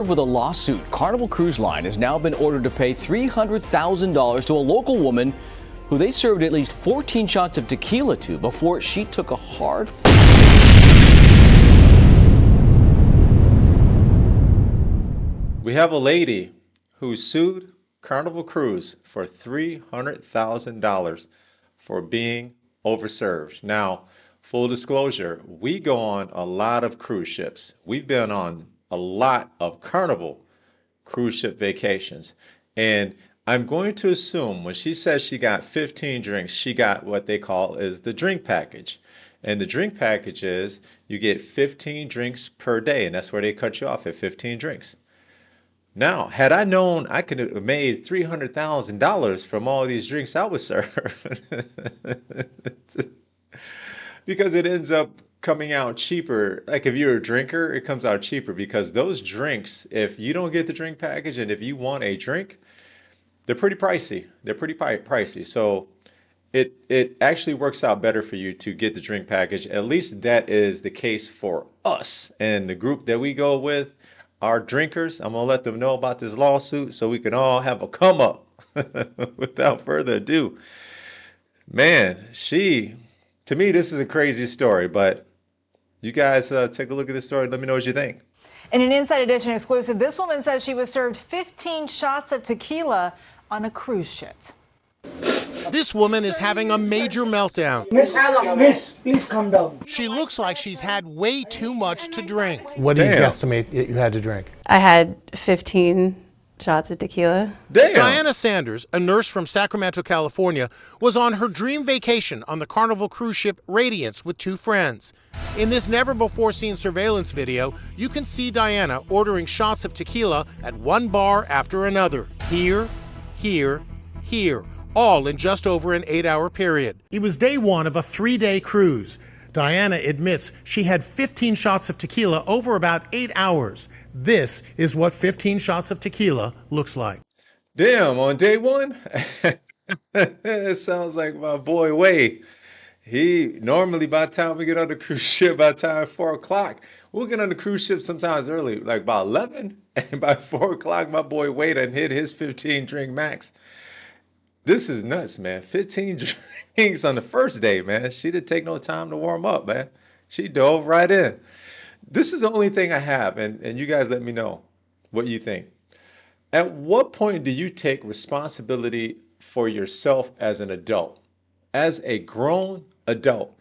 With a lawsuit, Carnival Cruise Line has now been ordered to pay $300,000 to a local woman who they served at least 14 shots of tequila to before she took a hard fall. We have a lady who sued Carnival Cruise for $300,000 for being overserved. Now, full disclosure, we go on a lot of cruise ships. We've been on a lot of Carnival cruise ship vacations. And I'm going to assume when she says she got 15 drinks, she got what they call is the drink package. And the drink package is you get 15 drinks per day, and that's where they cut you off at 15 drinks. Now, had I known I could have made $300,000 from all these drinks I was served, because it ends up coming out cheaper. Like if you're a drinker, it comes out cheaper because those drinks, if you don't get the drink package and if you want a drink, they're pretty pricey. They're pretty pricey. So it actually works out better for you to get the drink package. At least that is the case for us and the group that we go with, our drinkers. I'm gonna let them know about this lawsuit so we can all have a come up. Without further ado, man, to me, this is a crazy story, but you guys take a look at this story. Let me know what you think. In an Inside Edition exclusive, this woman says she was served 15 shots of tequila on a cruise ship. This woman is having a major meltdown. Miss, please calm down. She looks like she's had way too much to drink. What do you guesstimate you had to drink? I had 15 shots of tequila. Damn. Diana Sanders, a nurse from Sacramento, California, was on her dream vacation on the Carnival cruise ship Radiance with two friends. In this never-before-seen surveillance video, you can see Diana ordering shots of tequila at one bar after another. Here, here, here, all in just over an 8-hour period. It was day one of a 3-day cruise. Diana admits she had 15 shots of tequila over about 8 hours. This is what 15 shots of tequila looks like. Damn, on day one? It sounds like my boy Wade. He normally, by the time we get on the cruise ship, by the time 4 o'clock, we'll get on the cruise ship sometimes early, like about 11. And by 4 o'clock, my boy Wade had hit his 15 drink max. This is nuts, man. 15 drinks on the first day, man. She didn't take no time to warm up, man. She dove right in. This is the only thing I have, and you guys let me know what you think. At what point do you take responsibility for yourself as an adult, as a grown adult,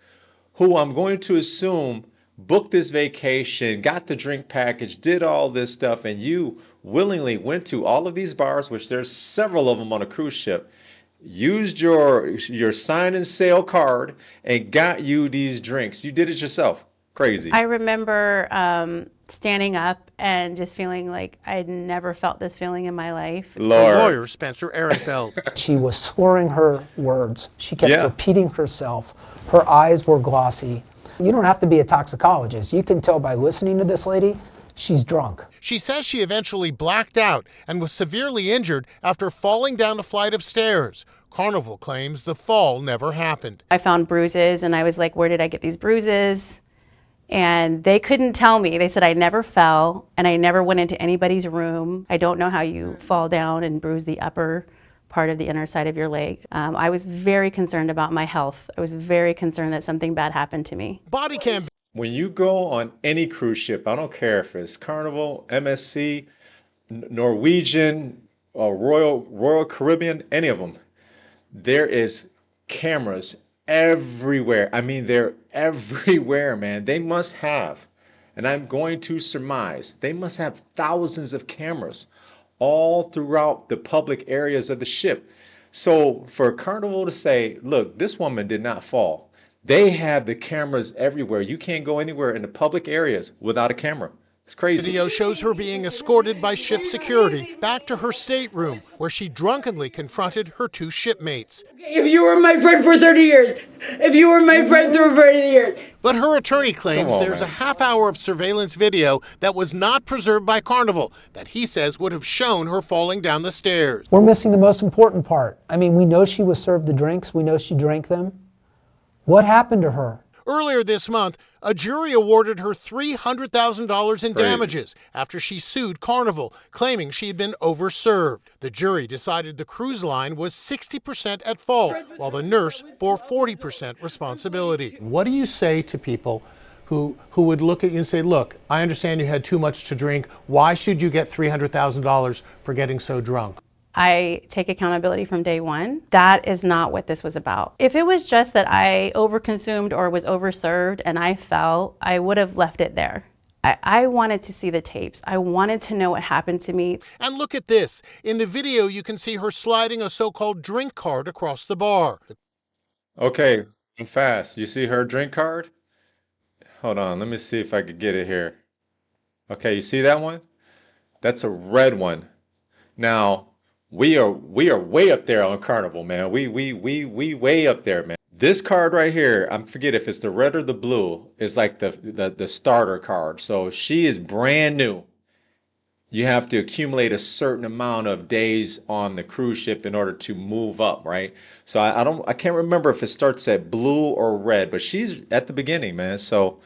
who I'm going to assume booked this vacation, got the drink package, did all this stuff, and you willingly went to all of these bars, which there's several of them on a cruise ship, used your sign and sale card and got you these drinks. You did it yourself. Crazy. I remember standing up and just feeling like I'd never felt this feeling in my life. Lord. Lawyer Spencer Ehrenfeld. She was slurring her words. She kept repeating herself. Her eyes were glossy. You don't have to be a toxicologist. You can tell by listening to this lady, she's drunk. She says she eventually blacked out and was severely injured after falling down a flight of stairs. Carnival claims the fall never happened. I found bruises and I was like, where did I get these bruises? And they couldn't tell me. They said I never fell and I never went into anybody's room. I don't know how you fall down and bruise the upper part of the inner side of your leg. I was very concerned about my health. I was very concerned that something bad happened to me. Body cam. When you go on any cruise ship, I don't care if it's Carnival, MSC, Norwegian, or Royal Caribbean, any of them, there is cameras everywhere. I mean, they're everywhere, man. They must have, and I'm going to surmise, they must have thousands of cameras all throughout the public areas of the ship. So for Carnival to say, look, this woman did not fall, they have the cameras everywhere. You can't go anywhere in the public areas without a camera. It's crazy. Video shows her being escorted by ship security back to her stateroom, where she drunkenly confronted her two shipmates. If you were my friend for 30 years, if you were my friend for 30 years. But her attorney claims there's a half hour of surveillance video that was not preserved by Carnival that he says would have shown her falling down the stairs. We're missing the most important part. I mean, we know she was served the drinks. We know she drank them. What happened to her? Earlier this month, a jury awarded her $300,000 in damages after she sued Carnival, claiming she had been overserved. The jury decided the cruise line was 60% at fault, while the nurse bore 40% responsibility. What do you say to people who would look at you and say, look, I understand you had too much to drink. Why should you get $300,000 for getting so drunk? I take accountability from day one. That is not what this was about. If it was just that I overconsumed or was overserved and I fell, I would have left it there. I wanted to see the tapes. I wanted to know what happened to me. And look at this. In the video, you can see her sliding a so-called drink card across the bar. Okay, I'm fast. You see her drink card? Hold on, let me see if I could get it here. Okay, you see that one? That's a red one. Now, we are way up there on Carnival, man. We way up there, man. This card right here, I forget if it's the red or the blue, is like the starter card. So she is brand new. You have to accumulate a certain amount of days on the cruise ship in order to move up, right? So I can't remember if it starts at blue or red, but she's at the beginning, man. So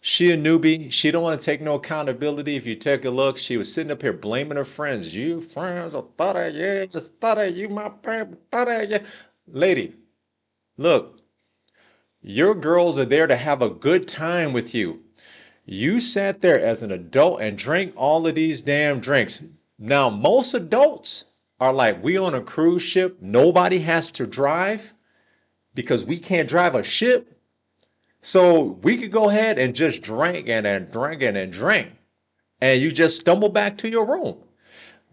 she a newbie. She don't want to take no accountability. If you take a look, she was sitting up here blaming her friends. You friends, I thought of you, just thought of you, my friend, thought of you. Lady, look, your girls are there to have a good time with you. You sat there as an adult and drank all of these damn drinks. Now, most adults are like, we on a cruise ship, nobody has to drive because we can't drive a ship. So we could go ahead and just drink and drink and drink. And you just stumble back to your room.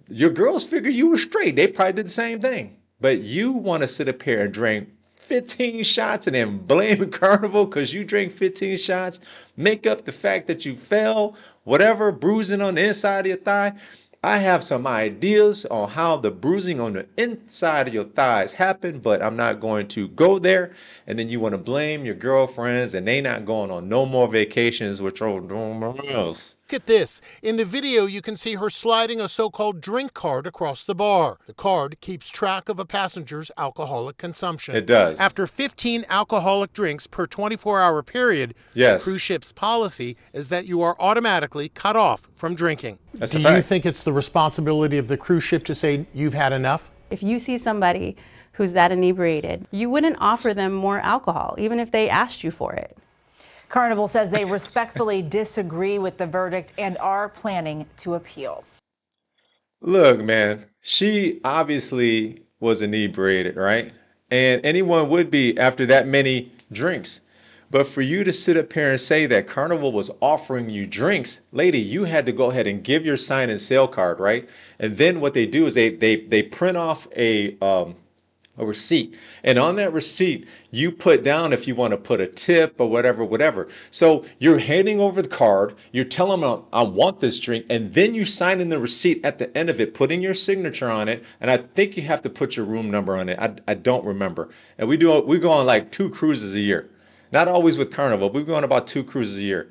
Your girls figure you were straight. They probably did the same thing. But you want to sit up here and drink 15 shots and then blame Carnival because you drink 15 shots, make up the fact that you fell, whatever, bruising on the inside of your thigh. I have some ideas on how the bruising on the inside of your thighs happen, but I'm not going to go there. And then you want to blame your girlfriends and they not going on no more vacations, which are doing else. Look at this. In the video, you can see her sliding a so-called drink card across the bar. The card keeps track of a passenger's alcoholic consumption. It does. After 15 alcoholic drinks per 24-hour period, yes, the cruise ship's policy is that you are automatically cut off from drinking. That's Do you think it's the responsibility of the cruise ship to say you've had enough? If you see somebody who's that inebriated, you wouldn't offer them more alcohol, even if they asked you for it. Carnival says they respectfully disagree with the verdict and are planning to appeal. Look, man, she obviously was inebriated, right? And anyone would be after that many drinks. But for you to sit up here and say that Carnival was offering you drinks, lady, you had to go ahead and give your sign and sale card, right? And then what they do is they print off a receipt. And on that receipt, you put down if you want to put a tip or whatever. So you're handing over the card, you're telling them, I want this drink, and then you sign in the receipt at the end of it, putting your signature on it, and I think you have to put your room number on it. I don't remember. And we go on like 2 cruises a year. Not always with Carnival, but we go on about 2 cruises a year.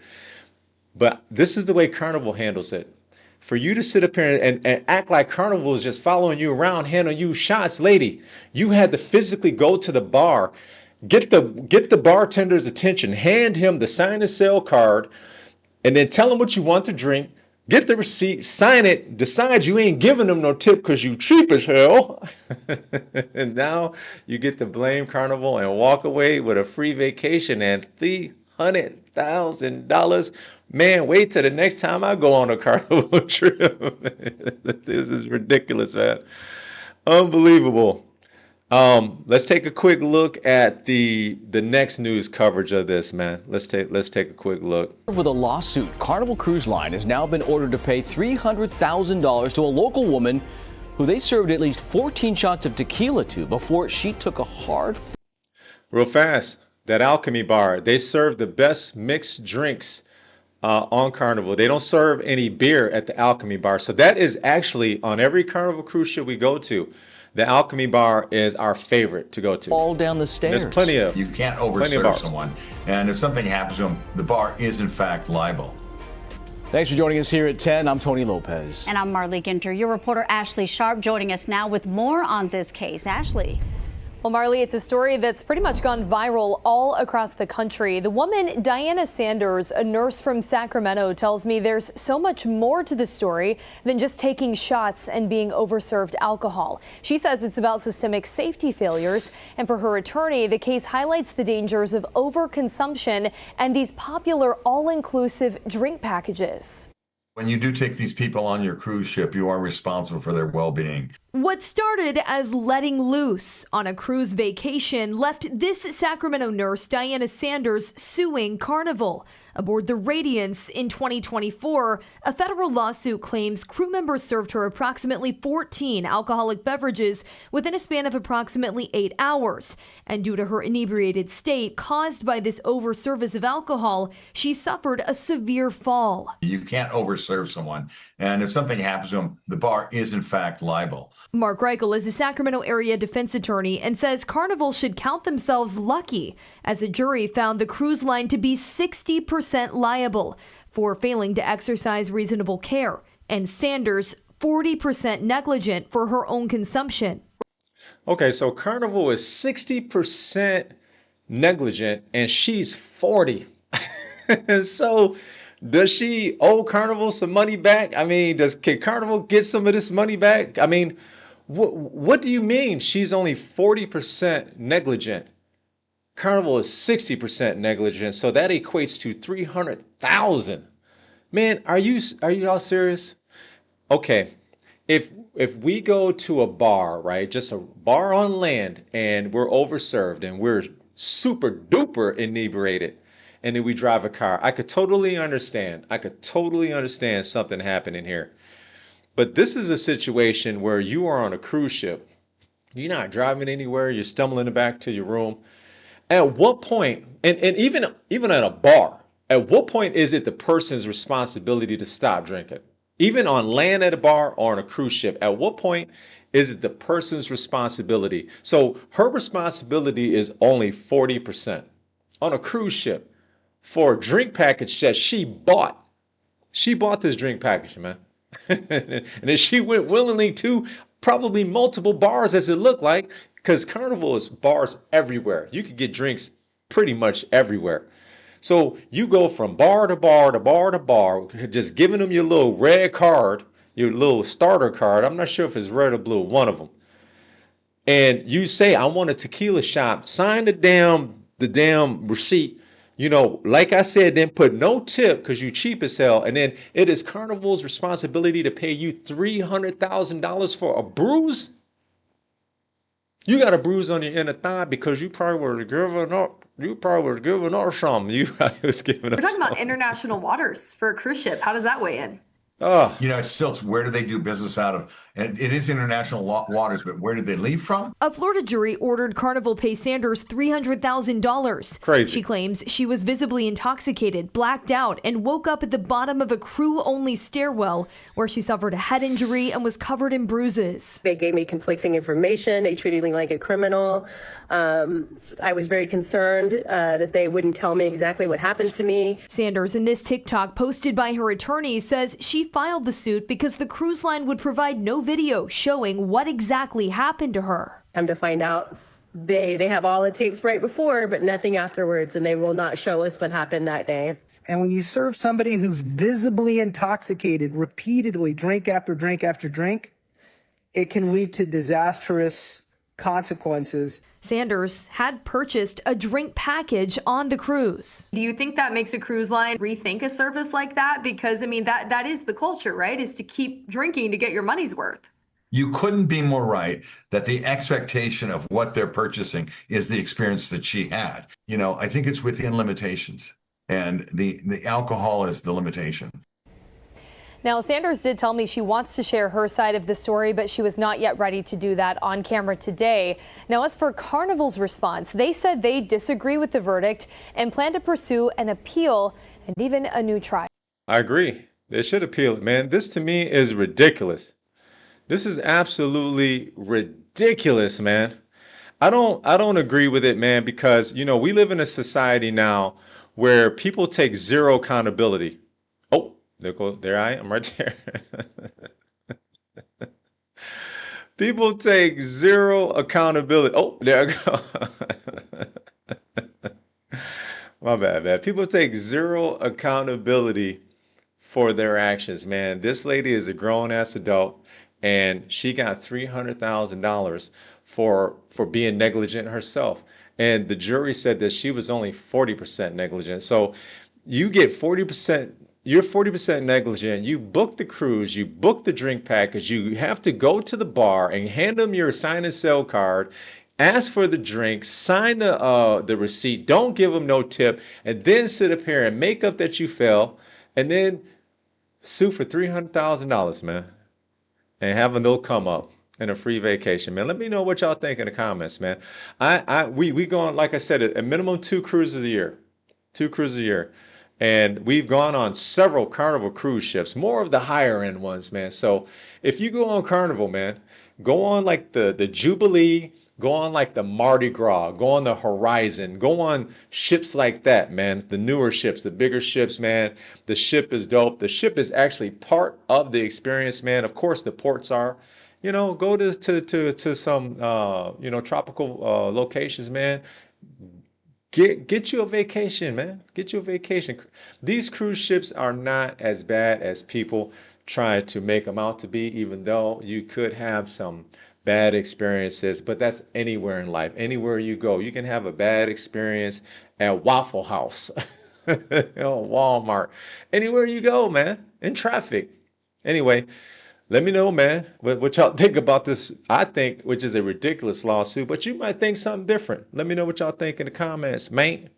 But this is the way Carnival handles it. For you to sit up here and act like Carnival is just following you around, handing you shots, lady, you had to physically go to the bar, get the bartender's attention, hand him the sign and sale card, and then tell him what you want to drink, get the receipt, sign it, decide you ain't giving them no tip because you cheap as hell. And now you get to blame Carnival and walk away with a free vacation and $300,000. Man, wait till the next time I go on a Carnival trip. This is ridiculous, man. Unbelievable. Let's take a quick look at the next news coverage of this, man. Let's take a quick look. With a lawsuit, Carnival Cruise Line has now been ordered to pay $300,000 to a local woman who they served at least 14 shots of tequila to before she took a hard. Real fast, that Alchemy bar, they serve the best mixed drinks on Carnival. They don't serve any beer at the Alchemy bar. So that is actually on every Carnival cruise ship we go to. The Alchemy bar is our favorite to go to. All down the stairs. There's plenty of. You can't overserve someone, and if something happens to them, the bar is in fact liable. Thanks for joining us here at 10. I'm Tony Lopez. And I'm Marlee Ginter. Your reporter Ashley Sharp joining us now with more on this case. Ashley. Well, Marley, it's a story that's pretty much gone viral all across the country. The woman, Diana Sanders, a nurse from Sacramento, tells me there's so much more to the story than just taking shots and being overserved alcohol. She says it's about systemic safety failures. And for her attorney, the case highlights the dangers of overconsumption and these popular all-inclusive drink packages. When you do take these people on your cruise ship, you are responsible for their well-being. What started as letting loose on a cruise vacation left this Sacramento nurse, Diana Sanders, suing Carnival. Aboard the Radiance in 2024, a federal lawsuit claims crew members served her approximately 14 alcoholic beverages within a span of approximately 8 hours. And due to her inebriated state caused by this overservice of alcohol, she suffered a severe fall. You can't overserve someone, and if something happens to them, the bar is in fact liable. Mark Reichel is a Sacramento area defense attorney and says Carnival should count themselves lucky, as a jury found the cruise line to be 60% liable for failing to exercise reasonable care, and Sanders 40% negligent for her own consumption. Okay, so Carnival is 60% negligent and she's 40. So does she owe Carnival some money back? I mean, can Carnival get some of this money back? I mean, what do you mean she's only 40% negligent? Carnival is 60% negligent, so that equates to $300,000. Man, are you all serious? Okay, if we go to a bar, right, just a bar on land, and we're overserved and we're super duper inebriated, and then we drive a car, I could totally understand. Something happening here. But this is a situation where you are on a cruise ship. You're not driving anywhere. You're stumbling back to your room. At what point, and even at a bar, at what point is it the person's responsibility to stop drinking? Even on land at a bar or on a cruise ship, at what point is it the person's responsibility? So her responsibility is only 40%. On a cruise ship, for a drink package that she bought this drink package, man. And then she went willingly to probably multiple bars, as it looked like, because Carnival is bars everywhere. You can get drinks pretty much everywhere. So you go from bar to bar to bar to bar, just giving them your little red card, your little starter card. I'm not sure if it's red or blue, one of them. And you say, I want a tequila shot. Sign the damn receipt. You know, like I said, then put no tip because you cheap as hell. And then it is Carnival's responsibility to pay you $300,000 for a bruise. You got a bruise on your inner thigh because you probably were giving up. You probably was giving up something. You was giving up. We're talking about international waters for a cruise ship. How does that weigh in? Oh. You know, it's where do they do business out of? And it is international waters, but where did they leave from? A Florida jury ordered Carnival pay Sanders $300,000. Crazy. She claims she was visibly intoxicated, blacked out, and woke up at the bottom of a crew-only stairwell where she suffered a head injury and was covered in bruises. They gave me conflicting information. They treated me like a criminal. I was very concerned that they wouldn't tell me exactly what happened to me. Sanders, in this TikTok posted by her attorney, says she filed the suit because the cruise line would provide no video showing what exactly happened to her. Come to find out, they have all the tapes right before, but nothing afterwards, and they will not show us what happened that day. And when you serve somebody who's visibly intoxicated repeatedly, drink after drink after drink, it can lead to disastrous consequences. Sanders had purchased a drink package on the cruise. Do you think that makes a cruise line rethink a service like that? Because, I mean, that is the culture, right? Is to keep drinking to get your money's worth. You couldn't be more right that the expectation of what they're purchasing is the experience that she had. You know, I think it's within limitations, and the alcohol is the limitation. Now, Sanders did tell me she wants to share her side of the story, but she was not yet ready to do that on camera today. Now, as for Carnival's response, they said they disagree with the verdict and plan to pursue an appeal and even a new trial. I agree. They should appeal it, man. This to me is ridiculous. This is absolutely ridiculous, man. I don't agree with it, man, because, you know, we live in a society now where people take zero accountability. Oh, there I am right there. People take zero accountability. Oh, there I go. My bad, man. People take zero accountability for their actions, man. This lady is a grown ass adult and she got $300,000 for being negligent herself. And the jury said that she was only 40% negligent. So you get 40%, you're 40% negligent. You book the cruise, you book the drink package, you have to go to the bar and hand them your sign and sell card, ask for the drink, sign the receipt, don't give them no tip, and then sit up here and make up that you fell, and then sue for $300,000, man, and have a no come up and a free vacation, man. Let me know what y'all think in the comments, man. We going, like I said, a minimum 2 cruises a year, 2 cruises a year, and we've gone on several Carnival cruise ships, more of the higher end ones, man. So if you go on Carnival, man, go on like the Jubilee. Go on like the Mardi Gras, go on the Horizon, go on ships like that, man. The newer ships, the bigger ships, man. The ship is dope. The ship is actually part of the experience, man. Of course, the ports are. You know, go to some you know, tropical locations, man. Get you a vacation, man. Get you a vacation. These cruise ships are not as bad as people try to make them out to be, even though you could have some bad experiences, but that's anywhere in life. Anywhere you go, you can have a bad experience at Waffle House, Walmart, anywhere you go, man, in traffic. Anyway, let me know, man, what y'all think about this. I think, which is a ridiculous lawsuit, but you might think something different. Let me know what y'all think in the comments, man.